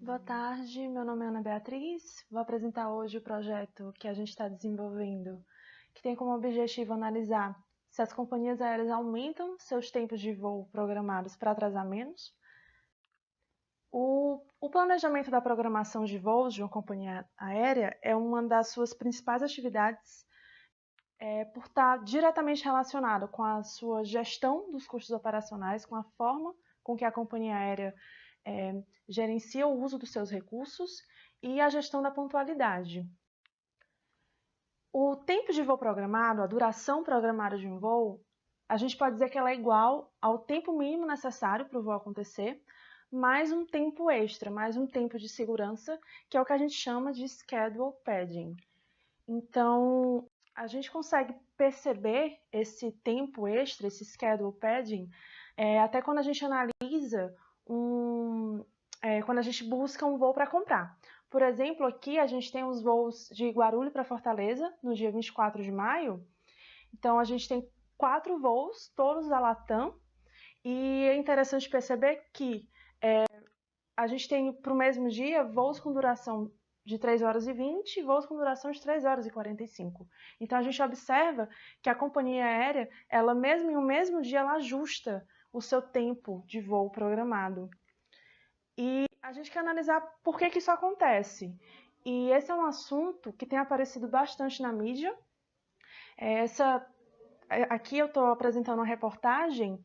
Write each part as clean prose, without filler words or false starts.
Boa tarde, meu nome é Ana Beatriz. Vou apresentar hoje o projeto que a gente está desenvolvendo, que tem como objetivo analisar se as companhias aéreas aumentam seus tempos de voo programados para atrasar menos. O planejamento da programação de voos de uma companhia aérea é uma das suas principais atividades, por estar diretamente relacionado com a sua gestão dos custos operacionais, com a forma com que a companhia aérea gerencia o uso dos seus recursos e a gestão da pontualidade. O tempo de voo programado, a duração programada de um voo, a gente pode dizer que ela é igual ao tempo mínimo necessário para o voo acontecer, mais um tempo extra, mais um tempo de segurança, que é o que a gente chama de schedule padding. Então, a gente consegue perceber esse tempo extra, esse schedule padding, até quando a gente analisa quando a gente busca um voo para comprar. Por exemplo, aqui a gente tem os voos de Guarulhos para Fortaleza, no dia 24 de maio. Então, a gente tem 4 voos, todos da Latam. E é interessante perceber que a gente tem, para o mesmo dia, voos com duração de 3 horas e 20 e voos com duração de 3 horas e 45. Então, a gente observa que a companhia aérea, ela mesmo em um mesmo dia, ela ajusta o seu tempo de voo programado. E a gente quer analisar por que isso acontece. E esse é um assunto que tem aparecido bastante na mídia. Aqui eu estou apresentando uma reportagem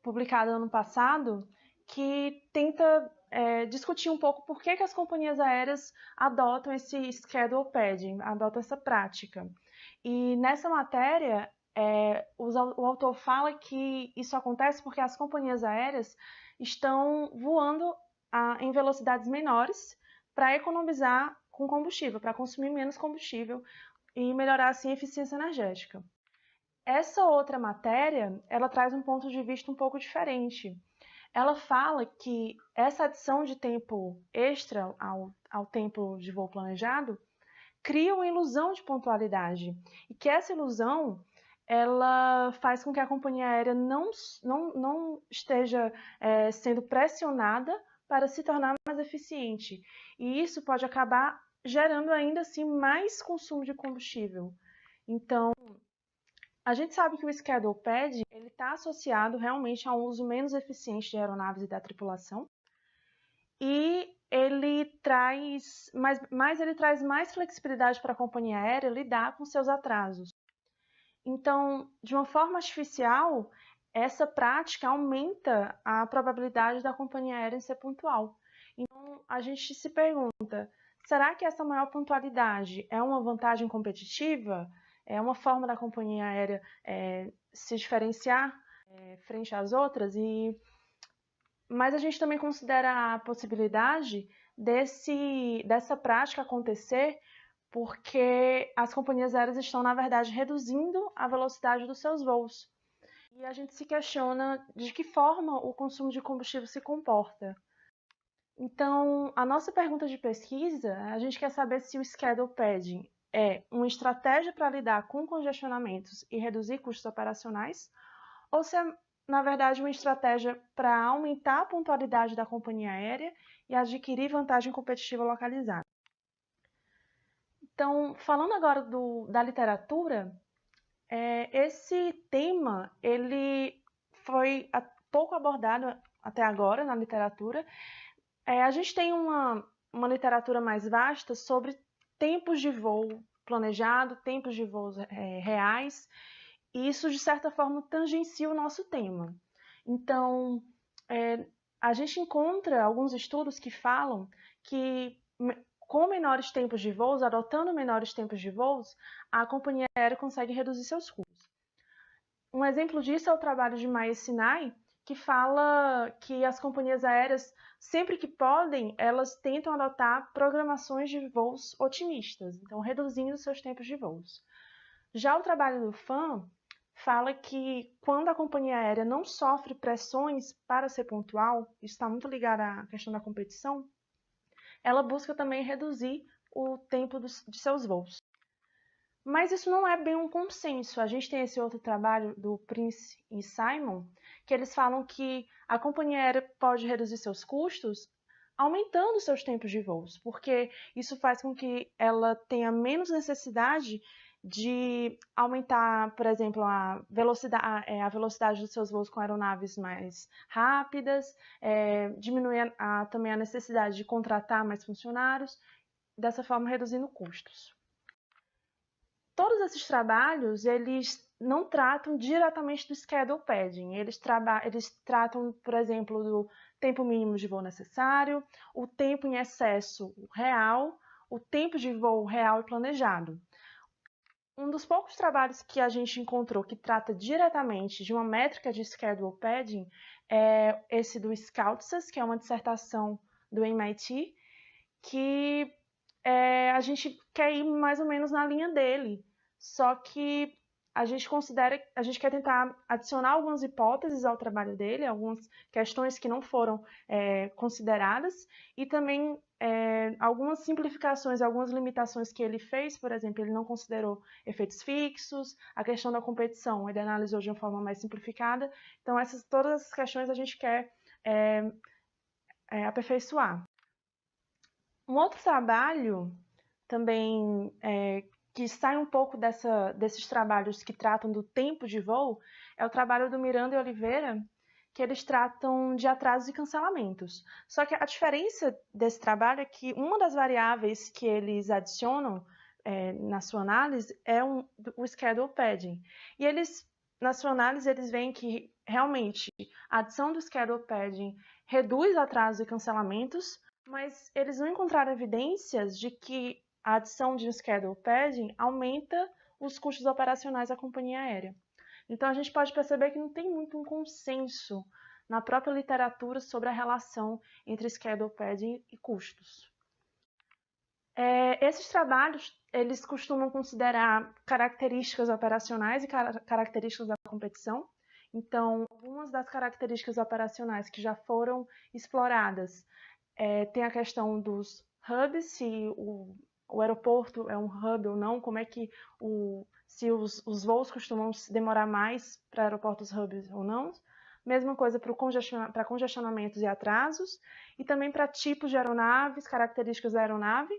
publicada ano passado que tenta discutir um pouco por que as companhias aéreas adotam esse schedule padding, adotam essa prática. E nessa matéria, o autor fala que isso acontece porque as companhias aéreas estão voando em velocidades menores para economizar com combustível, para consumir menos combustível e melhorar assim a eficiência energética. Essa outra matéria, ela traz um ponto de vista um pouco diferente. Ela fala que essa adição de tempo extra ao tempo de voo planejado cria uma ilusão de pontualidade e que essa ilusão ela faz com que a companhia aérea não esteja sendo pressionada para se tornar mais eficiente. E isso pode acabar gerando ainda assim mais consumo de combustível. Então, a gente sabe que o schedule padding está associado realmente a um uso menos eficiente de aeronaves e da tripulação. E ele traz mais flexibilidade para a companhia aérea lidar com seus atrasos. Então, de uma forma artificial, essa prática aumenta a probabilidade da companhia aérea ser pontual. Então, a gente se pergunta, será que essa maior pontualidade é uma vantagem competitiva? É uma forma da companhia aérea se diferenciar frente às outras? Mas a gente também considera a possibilidade dessa prática acontecer porque as companhias aéreas estão, na verdade, reduzindo a velocidade dos seus voos. E a gente se questiona de que forma o consumo de combustível se comporta. Então, a nossa pergunta de pesquisa, a gente quer saber se o schedule padding é uma estratégia para lidar com congestionamentos e reduzir custos operacionais, ou se é, na verdade, uma estratégia para aumentar a pontualidade da companhia aérea e adquirir vantagem competitiva localizada. Então, falando agora da literatura, esse tema ele foi pouco abordado até agora na literatura. A gente tem uma literatura mais vasta sobre tempos de voo planejado, tempos de voos reais, e isso, de certa forma, tangencia o nosso tema. Então, a gente encontra alguns estudos que falam que com menores tempos de voos, adotando menores tempos de voos, a companhia aérea consegue reduzir seus custos. Um exemplo disso é o trabalho de Maya Sinai, que fala que as companhias aéreas, sempre que podem, elas tentam adotar programações de voos otimistas, então reduzindo seus tempos de voos. Já o trabalho do FAM fala que quando a companhia aérea não sofre pressões para ser pontual, isso está muito ligado à questão da competição, ela busca também reduzir o tempo de seus voos. Mas isso não é bem um consenso. A gente tem esse outro trabalho do Prince e Simon, que eles falam que a companhia aérea pode reduzir seus custos aumentando seus tempos de voos, porque isso faz com que ela tenha menos necessidade de aumentar, por exemplo, a velocidade dos seus voos com aeronaves mais rápidas, diminuir também a necessidade de contratar mais funcionários, dessa forma reduzindo custos. Todos esses trabalhos, eles não tratam diretamente do schedule padding, eles tratam, por exemplo, do tempo mínimo de voo necessário, o tempo em excesso real, o tempo de voo real e planejado. Um dos poucos trabalhos que a gente encontrou que trata diretamente de uma métrica de schedule padding é esse do Skoutsas, que é uma dissertação do MIT, que a gente quer ir mais ou menos na linha dele, só que a gente quer tentar adicionar algumas hipóteses ao trabalho dele, algumas questões que não foram consideradas, e também algumas simplificações, algumas limitações que ele fez. Por exemplo, ele não considerou efeitos fixos, a questão da competição ele analisou de uma forma mais simplificada. Então, todas essas questões a gente quer aperfeiçoar. Um outro trabalho também que sai um pouco desses trabalhos que tratam do tempo de voo é o trabalho do Miranda e Oliveira, que eles tratam de atrasos e cancelamentos. Só que a diferença desse trabalho é que uma das variáveis que eles adicionam na sua análise é o schedule padding. E na sua análise, eles veem que realmente a adição do schedule padding reduz atrasos e cancelamentos, mas eles não encontraram evidências de que a adição de um schedule padding aumenta os custos operacionais da companhia aérea. Então, a gente pode perceber que não tem muito um consenso na própria literatura sobre a relação entre schedule padding e custos. Esses trabalhos, eles costumam considerar características operacionais e características da competição. Então, algumas das características operacionais que já foram exploradas tem a questão dos hubs, se o aeroporto é um hub ou não, como é que se os voos costumam demorar mais para aeroportos hubs ou não. Mesma coisa para congestionamentos e atrasos, e também para tipos de aeronaves, características da aeronave,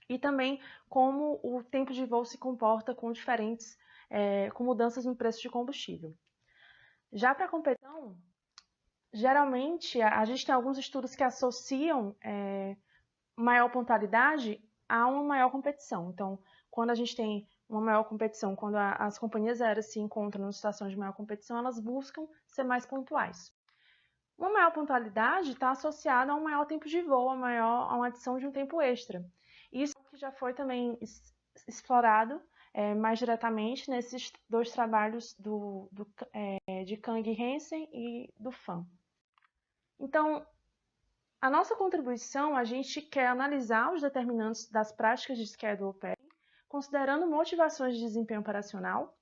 e também como o tempo de voo se comporta com com mudanças no preço de combustível. Já para a competição, geralmente a gente tem alguns estudos que associam maior pontualidade a uma maior competição. Então, quando a gente tem uma maior competição, quando as companhias aéreas se encontram em situação de maior competição, elas buscam ser mais pontuais. Uma maior pontualidade está associada a um maior tempo de voo, a uma adição de um tempo extra. Isso que já foi também explorado mais diretamente nesses dois trabalhos de Kang e Hansen e do Fan. Então, a nossa contribuição, a gente quer analisar os determinantes das práticas de schedule padding, considerando motivações de desempenho operacional,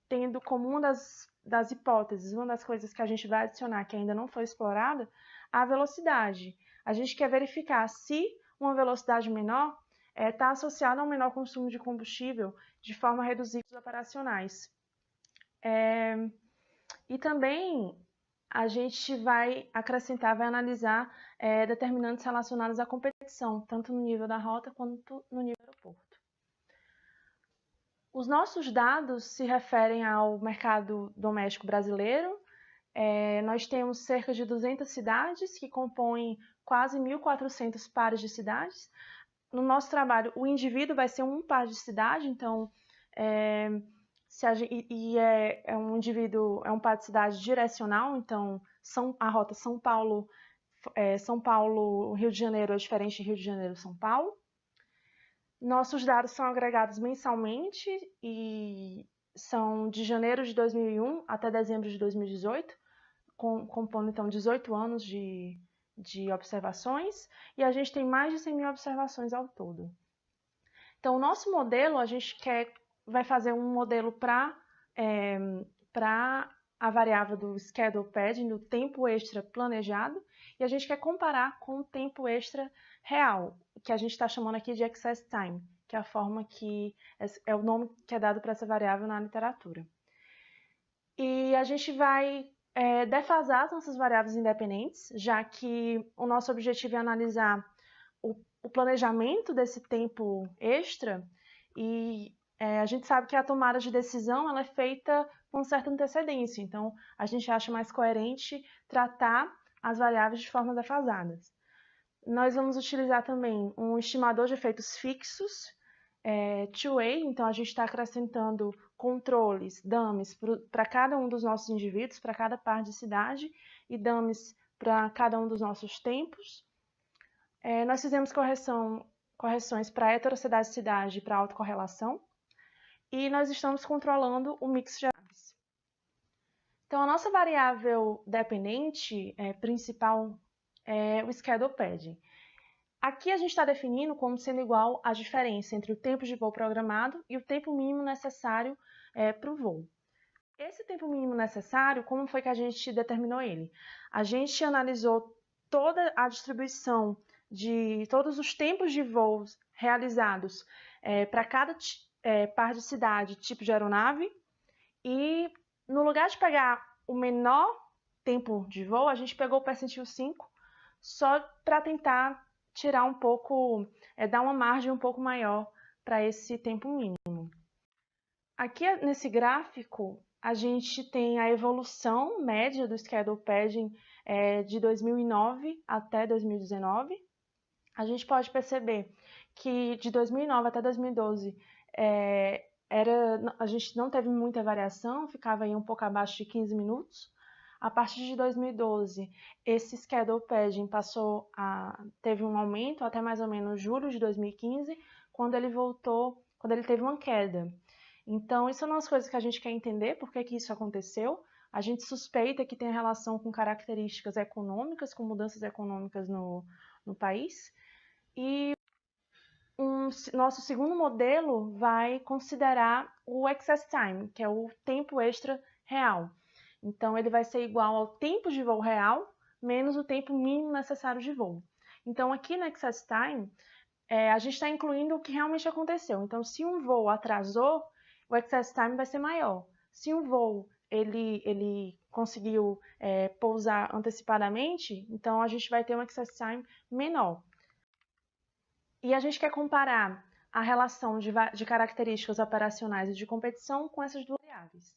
tendo como uma das hipóteses, uma das coisas que a gente vai adicionar que ainda não foi explorada, a velocidade. A gente quer verificar se uma velocidade menor está associada a um menor consumo de combustível, de forma a reduzir os operacionais. E também a gente vai analisar determinantes relacionados à competição, tanto no nível da rota quanto no nível do aeroporto. Os nossos dados se referem ao mercado doméstico brasileiro. Nós temos cerca de 200 cidades que compõem quase 1.400 pares de cidades. No nosso trabalho, o indivíduo vai ser um par de cidade, então um indivíduo é um par de cidade direcional, então a rota São Paulo, Rio de Janeiro é diferente de Rio de Janeiro, São Paulo. Nossos dados são agregados mensalmente e são de janeiro de 2001 até dezembro de 2018, compondo então 18 anos de observações, e a gente tem mais de 100.000 observações ao todo. Então, o nosso modelo, a gente vai fazer um modelo para a variável do schedule padding, do tempo extra planejado, e a gente quer comparar com o tempo extra real, que a gente está chamando aqui de excess time, que é a forma que é o nome que é dado para essa variável na literatura. E a gente vai defasar as nossas variáveis independentes, já que o nosso objetivo é analisar o planejamento desse tempo extra e a gente sabe que a tomada de decisão ela é feita com certa antecedência, então a gente acha mais coerente tratar as variáveis de forma defasadas. Nós vamos utilizar também um estimador de efeitos fixos, two-way, então a gente está acrescentando controles, dummies, para cada um dos nossos indivíduos, para cada par de cidade, e dummies para cada um dos nossos tempos. Nós fizemos correções para heterocedasticidade e para autocorrelação, e nós estamos controlando o mix de variáveis. Então, a nossa variável dependente principal é o schedule padding. Aqui a gente está definindo como sendo igual a diferença entre o tempo de voo programado e o tempo mínimo necessário para o voo. Esse tempo mínimo necessário, como foi que a gente determinou ele? A gente analisou toda a distribuição de todos os tempos de voos realizados para cada par de cidade, tipo de aeronave, e no lugar de pegar o menor tempo de voo, a gente pegou o percentil 5, só para tentar tirar um pouco, dar uma margem um pouco maior para esse tempo mínimo. Aqui nesse gráfico, a gente tem a evolução média do schedule padding de 2009 até 2019. A gente pode perceber que de 2009 até 2012 a gente não teve muita variação, ficava aí um pouco abaixo de 15 minutos. A partir de 2012, esse schedule padding teve um aumento até mais ou menos julho de 2015, quando ele teve uma queda. Então, isso é uma das coisas que a gente quer entender, por que isso aconteceu. A gente suspeita que tem relação com características econômicas, com mudanças econômicas no país. E nosso segundo modelo vai considerar o excess time, que é o tempo extra real. Então, ele vai ser igual ao tempo de voo real, menos o tempo mínimo necessário de voo. Então, aqui no excess time, a gente está incluindo o que realmente aconteceu. Então, se um voo atrasou, o excess time vai ser maior. Se um voo ele conseguiu pousar antecipadamente, então a gente vai ter um excess time menor. E a gente quer comparar a relação de características operacionais e de competição com essas duas variáveis.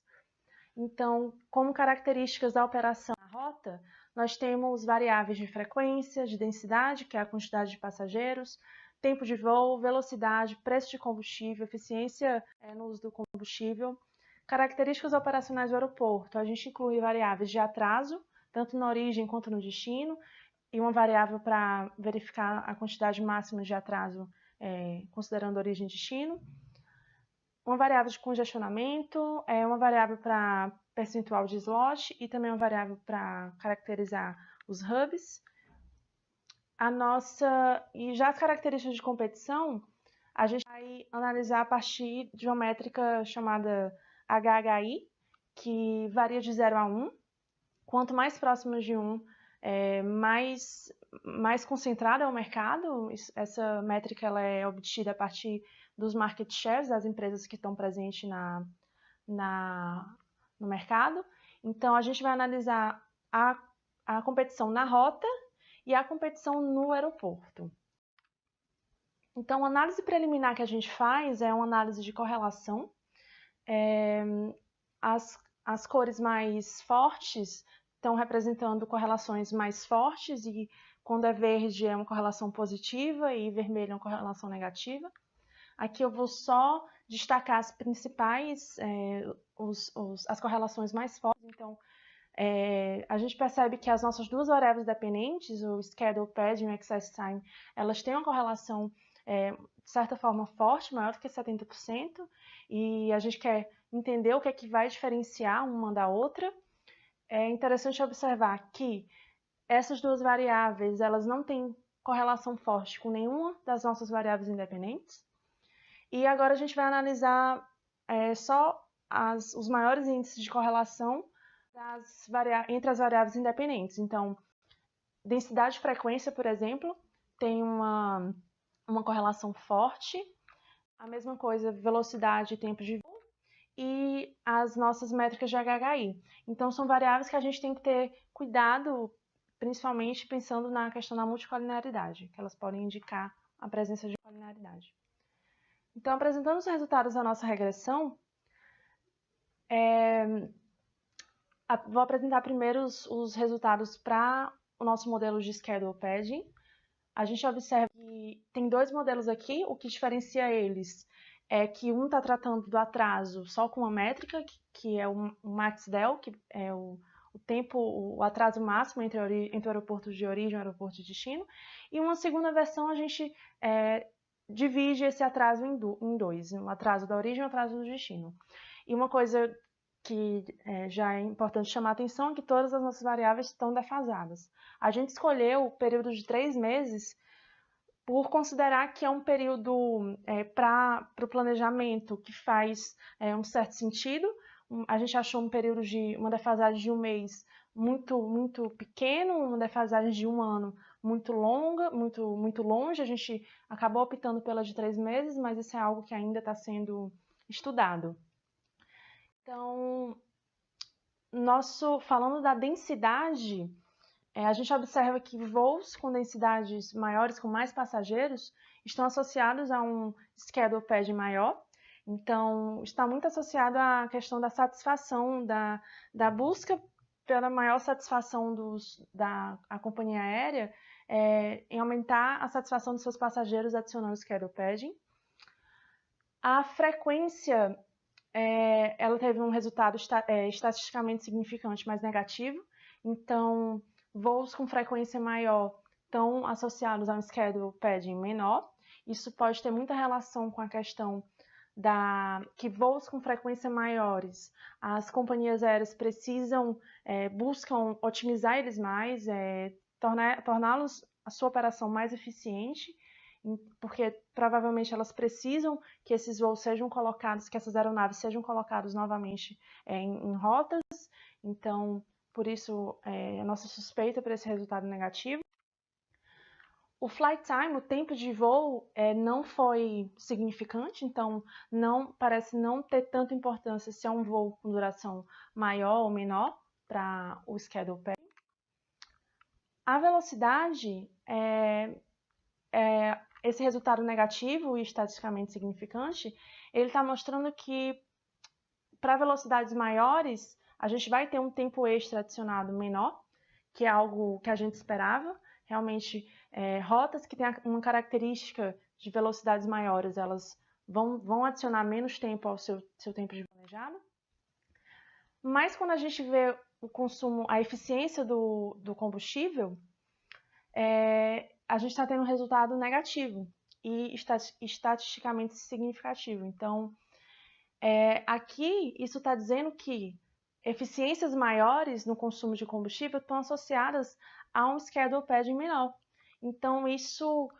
Então, como características da operação na rota, nós temos variáveis de frequência, de densidade, que é a quantidade de passageiros, tempo de voo, velocidade, preço de combustível, eficiência no uso do combustível. Características operacionais do aeroporto, a gente inclui variáveis de atraso, tanto na origem quanto no destino, e uma variável para verificar a quantidade máxima de atraso, considerando origem e destino. Uma variável de congestionamento, uma variável para percentual de slot e também uma variável para caracterizar os hubs. E já as características de competição, a gente vai analisar a partir de uma métrica chamada HHI, que varia de 0 a 1. Quanto mais próximo de 1, mais concentrado é o mercado. Essa métrica ela é obtida a partir dos market shares das empresas que estão presentes no mercado. Então, a gente vai analisar a competição na rota e a competição no aeroporto. Então, a análise preliminar que a gente faz é uma análise de correlação. As cores mais fortes estão representando correlações mais fortes e quando é verde é uma correlação positiva e vermelho é uma correlação negativa. Aqui eu vou só destacar as principais, as correlações mais fortes. Então, a gente percebe que as nossas duas variáveis dependentes, o schedule padding e o excess time, elas têm uma correlação, de certa forma, forte, maior do que 70%, e a gente quer entender o que é que vai diferenciar uma da outra. É interessante observar que essas duas variáveis, elas não têm correlação forte com nenhuma das nossas variáveis independentes. E agora a gente vai analisar só os maiores índices de correlação entre as variáveis independentes. Então, densidade e frequência, por exemplo, tem uma correlação forte. A mesma coisa, velocidade e tempo de voo. e as nossas métricas de HHI. Então, são variáveis que a gente tem que ter cuidado, principalmente pensando na questão da multicolinaridade, que elas podem indicar a presença de colinaridade. Então, apresentando os resultados da nossa regressão, vou apresentar primeiro os resultados para o nosso modelo de schedule padding. A gente observa que tem dois modelos aqui, o que diferencia eles é que um está tratando do atraso só com uma métrica, que é o MaxDel, que é o tempo, o atraso máximo entre o aeroporto de origem e o aeroporto de destino, e uma segunda versão a gente divide esse atraso em dois, o atraso da origem e o atraso do destino. E uma coisa que já é importante chamar a atenção é que todas as nossas variáveis estão defasadas. A gente escolheu o período de 3 meses por considerar que é um período para o planejamento que faz um certo sentido. A gente achou um período de uma defasagem de um mês muito pequeno, uma defasagem de um ano muito longa, muito longe. A gente acabou optando pela de 3 meses, mas isso é algo que ainda está sendo estudado. Então, falando da densidade, a gente observa que voos com densidades maiores, com mais passageiros, estão associados a um schedule pad maior. Então, está muito associado à questão da satisfação, da busca pela maior satisfação da companhia aérea em aumentar a satisfação dos seus passageiros adicionando schedule padding. A frequência, ela teve um resultado estatisticamente significante, mas negativo. Então, voos com frequência maior estão associados a um schedule padding menor. Isso pode ter muita relação com a questão que voos com frequência maiores, as companhias aéreas buscam otimizar eles mais, torná-los a sua operação mais eficiente, porque provavelmente elas precisam que esses voos sejam colocados, que essas aeronaves sejam colocadas novamente em rotas. Então, por isso, a nossa suspeita para esse resultado negativo. O flight time, o tempo de voo, não foi significante, então parece não ter tanta importância se é um voo com duração maior ou menor para o schedule padding. A velocidade, esse resultado negativo e estatisticamente significante, ele está mostrando que para velocidades maiores, a gente vai ter um tempo extra adicionado menor, que é algo que a gente esperava. Realmente, rotas que têm uma característica de velocidades maiores, elas vão adicionar menos tempo ao seu tempo de planejado. Mas quando a gente vê o consumo, a eficiência do combustível, a gente está tendo um resultado negativo e estatisticamente significativo. Então, aqui, isso está dizendo que eficiências maiores no consumo de combustível estão associadas a um schedule padding menor. Então, isso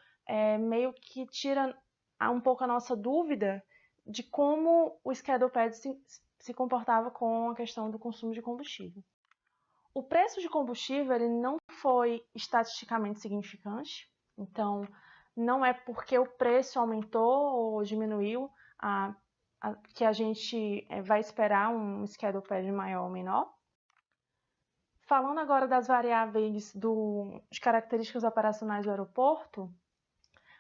meio que tira um pouco a nossa dúvida de como o schedule pad se comportava com a questão do consumo de combustível. O preço de combustível ele não foi estatisticamente significante, então não é porque o preço aumentou ou diminuiu que a gente vai esperar um schedule pad maior ou menor. Falando agora das variáveis de características operacionais do aeroporto,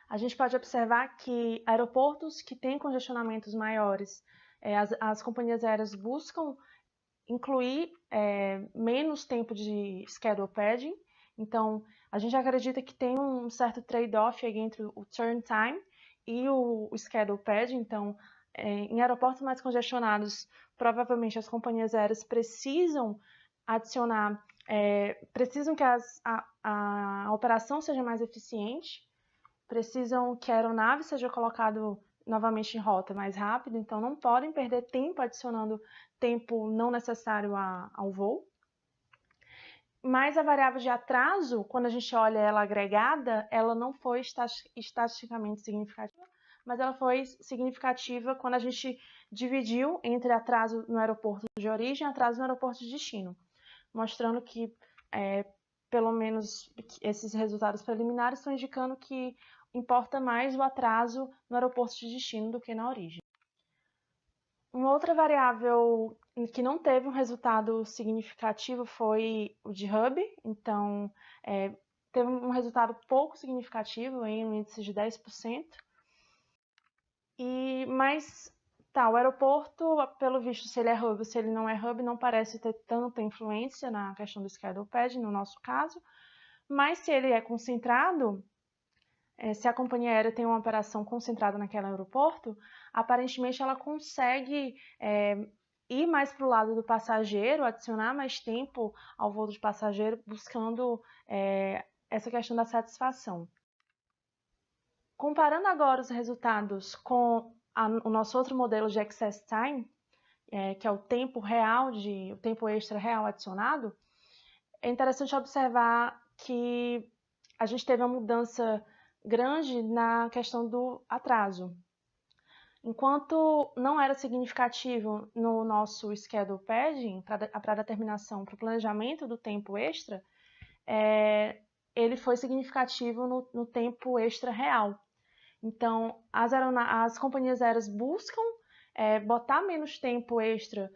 a gente pode observar que aeroportos que têm congestionamentos maiores, as companhias aéreas buscam incluir menos tempo de schedule padding. Então, a gente acredita que tem um certo trade-off entre o turn time e o schedule padding. Então, em aeroportos mais congestionados, provavelmente as companhias aéreas precisam adicionar, precisam que a operação seja mais eficiente, precisam que a aeronave seja colocada novamente em rota mais rápido, então não podem perder tempo adicionando tempo não necessário ao voo. Mas a variável de atraso, quando a gente olha ela agregada, ela não foi estatisticamente significativa, mas ela foi significativa quando a gente dividiu entre atraso no aeroporto de origem e atraso no aeroporto de destino, mostrando que, pelo menos, esses resultados preliminares estão indicando que importa mais o atraso no aeroporto de destino do que na origem. Uma outra variável que não teve um resultado significativo foi o de Hub, então teve um resultado pouco significativo, em um índice de 10%. Mas o aeroporto, pelo visto, se ele é Hub ou se ele não é Hub, não parece ter tanta influência na questão do schedule pad, no nosso caso, mas se ele é concentrado, se a companhia aérea tem uma operação concentrada naquele aeroporto, aparentemente ela consegue ir mais para o lado do passageiro, adicionar mais tempo ao voo do passageiro, buscando essa questão da satisfação. Comparando agora os resultados com o nosso outro modelo de Excess Time, que é o tempo real, o tempo extra real adicionado, é interessante observar que a gente teve uma mudança grande na questão do atraso. Enquanto não era significativo no nosso schedule padding, para a determinação, para o planejamento do tempo extra, ele foi significativo no tempo extra real. Então, as companhias aéreas buscam botar menos tempo extra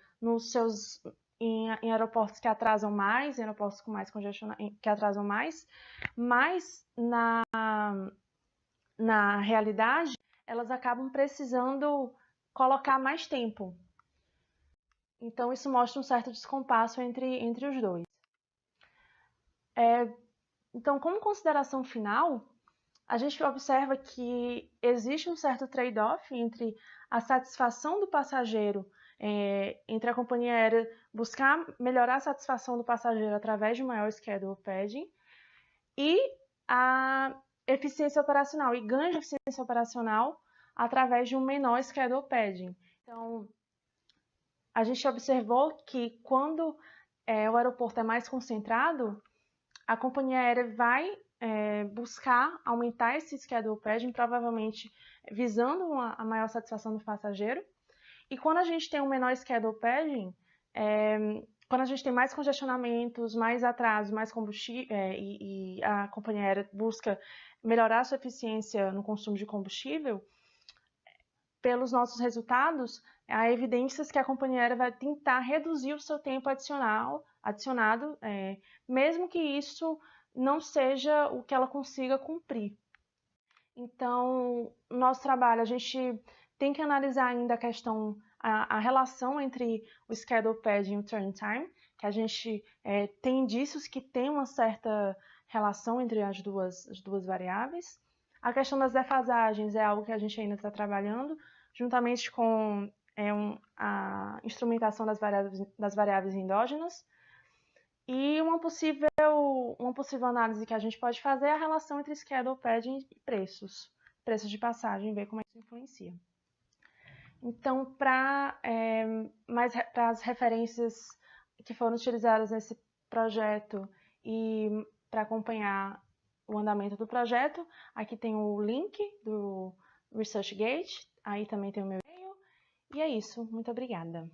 em aeroportos que atrasam mais, em aeroportos com mais congestionamento, que atrasam mais, mas na realidade, elas acabam precisando colocar mais tempo. Então, isso mostra um certo descompasso entre os dois. Então, como consideração final, a gente observa que existe um certo trade-off entre a satisfação do passageiro, entre a companhia aérea buscar melhorar a satisfação do passageiro através de um maior schedule padding e a eficiência operacional, e ganho de eficiência operacional através de um menor schedule padding. Então, a gente observou que quando o aeroporto é mais concentrado, a companhia aérea vai buscar aumentar esse schedule padding, provavelmente visando a maior satisfação do passageiro. E quando a gente tem um menor schedule padding, quando a gente tem mais congestionamentos, mais atrasos, mais combustível, e a companhia aérea busca melhorar a sua eficiência no consumo de combustível, pelos nossos resultados, há evidências que a companhia aérea vai tentar reduzir o seu tempo adicionado, mesmo que isso não seja o que ela consiga cumprir. Então, no nosso trabalho, a gente tem que analisar ainda a relação entre o schedule pad e o turn time, que a gente tem indícios que tem uma certa relação entre as duas variáveis. A questão das defasagens é algo que a gente ainda está trabalhando, juntamente com a instrumentação das variáveis endógenas. E uma possível análise que a gente pode fazer é a relação entre schedule padding e preços de passagem, ver como isso influencia. Então, para as referências que foram utilizadas nesse projeto e para acompanhar o andamento do projeto, aqui tem o link do ResearchGate, aí também tem o meu e-mail. E é isso, muito obrigada.